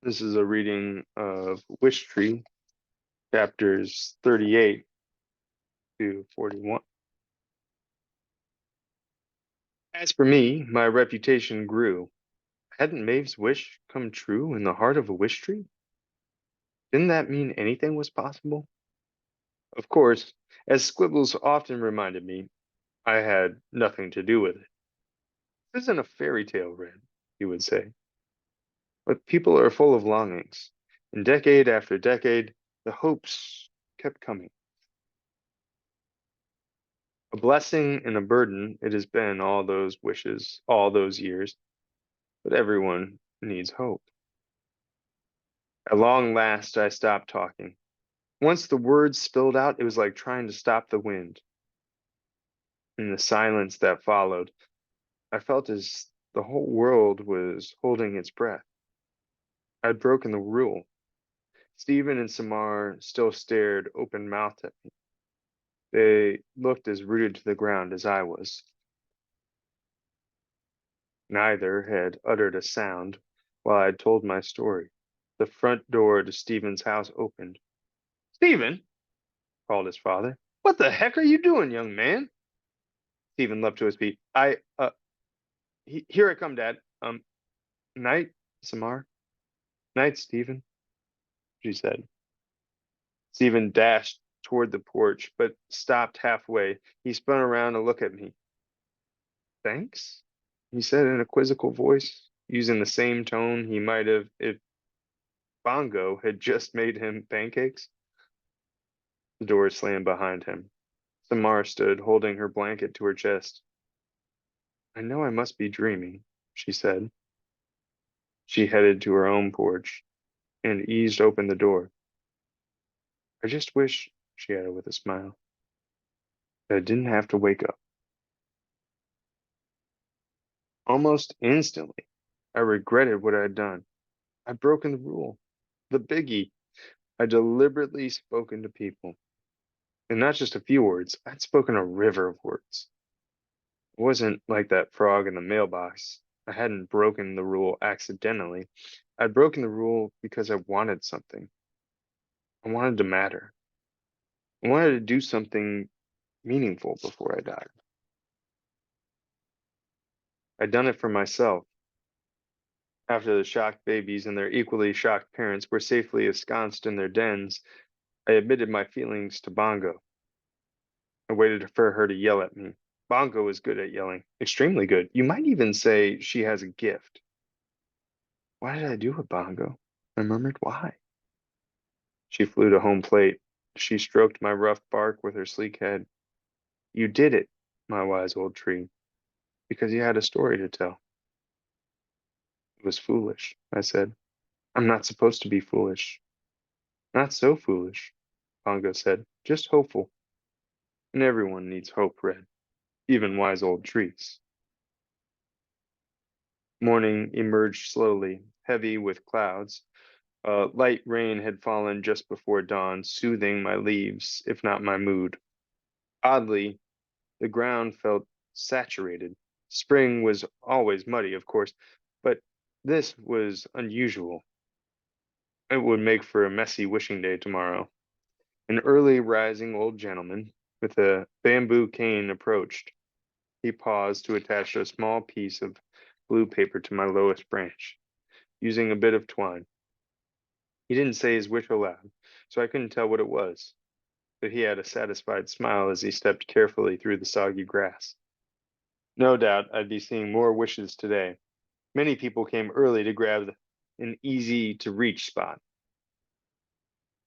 This is a reading of Wishtree, chapters 38 to 41. As for me, my reputation grew. Hadn't Maeve's wish come true in the heart of a wish tree? Didn't that mean anything was possible? Of course, as Squibbles often reminded me, I had nothing to do with it. This isn't a fairy tale, Red, he would say. But people are full of longings, and decade after decade, the hopes kept coming. A blessing and a burden it has been all those wishes, all those years, but everyone needs hope. At long last, I stopped talking. Once the words spilled out, it was like trying to stop the wind. In the silence that followed, I felt as the whole world was holding its breath. I'd broken the rule. Stephen and Samar still stared open-mouthed at me. They looked as rooted to the ground as I was. Neither had uttered a sound while I had told my story. The front door to Stephen's house opened. Stephen, called his father. What the heck are you doing, young man? Stephen leapt to his feet. Here I come, Dad. Night, Samar. Night, Stephen, she said. Stephen dashed toward the porch, but stopped halfway. He spun around to look at me. Thanks, he said in a quizzical voice, using the same tone he might have if Bongo had just made him pancakes. The door slammed behind him. Samar stood, holding her blanket to her chest. I know I must be dreaming, she said. She headed to her own porch and eased open the door. I just wish, she added with a smile, that I didn't have to wake up. Almost instantly, I regretted what I had done. I'd broken the rule. The biggie. I deliberately spoken to people. And not just a few words, I'd spoken a river of words. It wasn't like that frog in the mailbox. I hadn't broken the rule accidentally. I'd broken the rule because I wanted something. I wanted to matter. I wanted to do something meaningful before I died. I'd done it for myself. After the shocked babies and their equally shocked parents were safely ensconced in their dens, I admitted my feelings to Bongo. I waited for her to yell at me. Bongo is good at yelling, extremely good. You might even say she has a gift. Why did I do it, Bongo? I murmured, why? She flew to home plate. She stroked my rough bark with her sleek head. You did it, my wise old tree, because you had a story to tell. It was foolish, I said. I'm not supposed to be foolish. Not so foolish, Bongo said. Just hopeful. And everyone needs hope, Red. Even wise old trees. Morning emerged slowly, heavy with clouds. Light rain had fallen just before dawn, soothing my leaves, if not my mood. Oddly, the ground felt saturated. Spring was always muddy, of course, but this was unusual. It would make for a messy wishing day tomorrow. An early rising old gentleman with a bamboo cane approached. He paused to attach a small piece of blue paper to my lowest branch, using a bit of twine. He didn't say his wish aloud, so I couldn't tell what it was, but he had a satisfied smile as he stepped carefully through the soggy grass. No doubt I'd be seeing more wishes today. Many people came early to grab an easy to reach spot.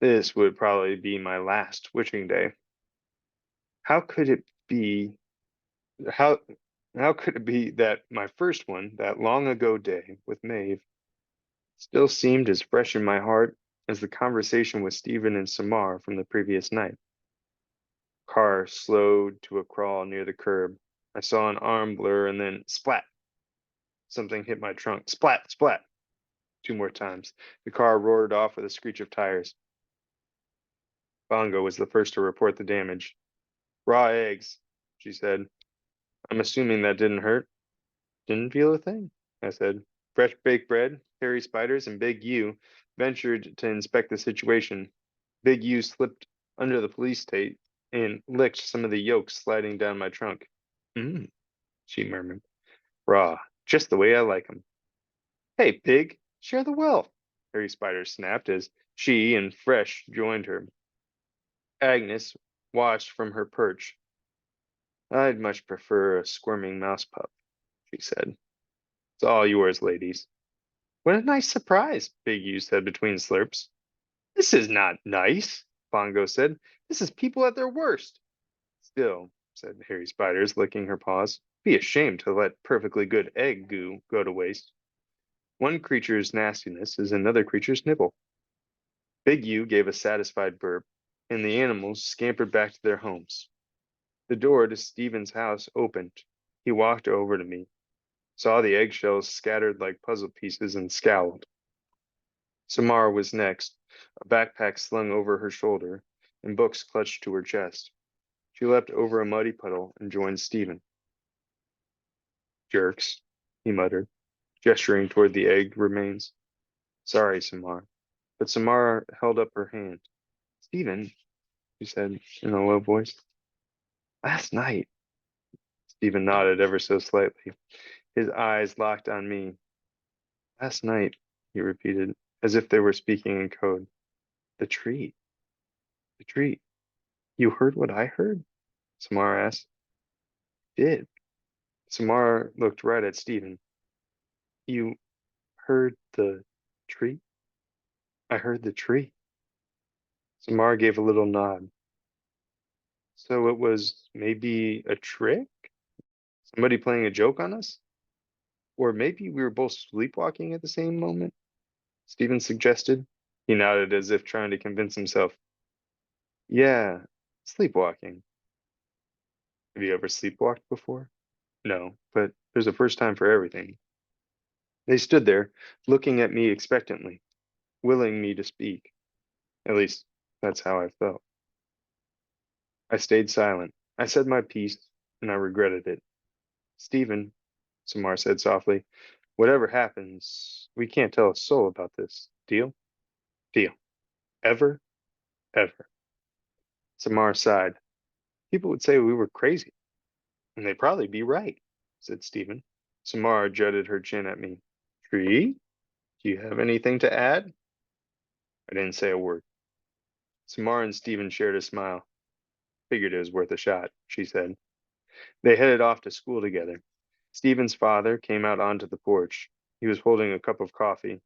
This would probably be my last wishing day. How could it be how how could it be that my first one, that long ago day with Maeve, still seemed as fresh in my heart as the conversation with Stephen and Samar from the previous night? Car slowed to a crawl near the curb. I saw an arm blur and then splat. Something hit my trunk. Splat, splat. Two more times. The car roared off with a screech of tires. Bongo was the first to report the damage. Raw eggs, she said. I'm assuming that didn't hurt. Didn't feel a thing, I said. Fresh baked bread, hairy spiders, and Big U ventured to inspect the situation. Big U slipped under the police tape and licked some of the yolks sliding down my trunk. Mmm, she murmured. Raw, just the way I like 'em. Hey, Pig, share the wealth, Harry Spider snapped as she and Fresh joined her. Agnes watched from her perch. I'd much prefer a squirming mouse pup, she said. It's all yours, ladies. What a nice surprise, Big U said between slurps. This is not nice, Bongo said. This is people at their worst. Still, said Harry Spiders, licking her paws, be ashamed to let perfectly good egg goo go to waste. One creature's nastiness is another creature's nibble. Big U gave a satisfied burp, and the animals scampered back to their homes. The door to Stephen's house opened. He walked over to me, saw the eggshells scattered like puzzle pieces, and scowled. Samara was next, a backpack slung over her shoulder, and books clutched to her chest. She leapt over a muddy puddle and joined Stephen. Jerks, he muttered, gesturing toward the egg remains. Sorry, Samara. But Samara held up her hand. Stephen, she said in a low voice. Last night. Stephen nodded ever so slightly. His eyes locked on me. Last night, he repeated, as if they were speaking in code. The tree. The tree. You heard what I heard? Samara asked. Did. Samara looked right at Stephen. You heard the tree? I heard the tree. Samara gave a little nod. So it was maybe a trick? Somebody playing a joke on us? Or maybe we were both sleepwalking at the same moment? Stephen suggested. He nodded as if trying to convince himself. Yeah, sleepwalking. Have you ever sleepwalked before? No, but there's a first time for everything. They stood there, looking at me expectantly, willing me to speak. At least, that's how I felt. I stayed silent. I said my piece, and I regretted it. Stephen, Samar said softly, whatever happens, we can't tell a soul about this. Deal? Deal. Ever? Ever. Samar sighed. People would say we were crazy, and they'd probably be right, said Stephen. Samar jutted her chin at me. Tree, do you have anything to add? I didn't say a word. Samar and Stephen shared a smile. Figured it was worth a shot, she said. They headed off to school together. Stephen's father came out onto the porch. He was holding a cup of coffee.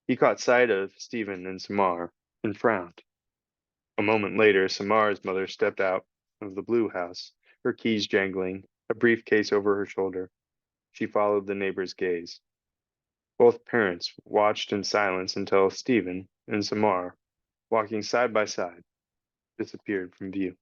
He caught sight of Stephen and Samar and frowned. A moment later, Samar's mother stepped out of the blue house, her keys jangling, a briefcase over her shoulder. She followed the neighbor's gaze. Both parents watched in silence until Stephen and Samar, walking side by side, disappeared from view.